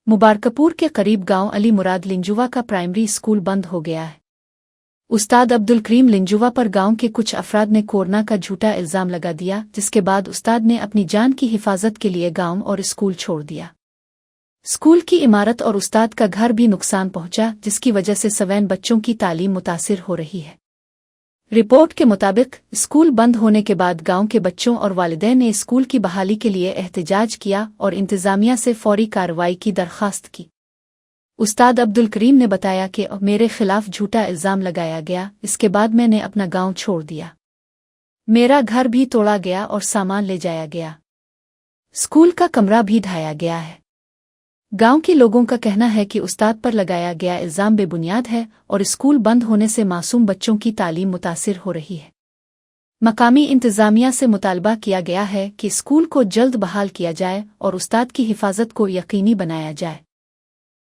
मुबारकपुर के करीब गांव अली मुराद लिंजुवा का प्राइमरी स्कूल बंद हो गया है। उस्ताद अब्दुल करीम लिंजुवा पर गांव के कुछ अफराद ने कोरोना का झूठा इल्जाम लगा दिया, जिसके बाद उस्ताद ने अपनी जान की हिफाजत के लिए गांव और स्कूल छोड़ दिया। स्कूल की इमारत और उस्ताद का घर भी नुकसान पहुंचा, जिसकी वजह से 7 बच्चों की तालीम मुतासिर हो रही है। रिपोर्ट के मुताबिक स्कूल बंद होने के बाद गांव के बच्चों और वालिदैन ने स्कूल की बहाली के लिए एहतजाज किया और इंतजामिया से फौरी कार्रवाई की दरख्वास्त की। उस्ताद अब्दुल करीम ने बताया कि मेरे खिलाफ झूठा इल्जाम लगाया गया, इसके बाद मैंने अपना गांव छोड़ दिया। मेरा घर भी तोड़ा गया और सामान ले जाया गया। स्कूल का कमरा भी ढाया गया है। गांव के लोगों का कहना है कि उस्ताद पर लगाया गया इल्जाम बेबुनियाद है और स्कूल बंद होने से मासूम बच्चों की तालीम मुतासिर हो रही है। मकामी इंतजामिया से मुतालबा किया गया है कि स्कूल को जल्द बहाल किया जाए और उस्ताद की हिफाजत को यकीनी बनाया जाए।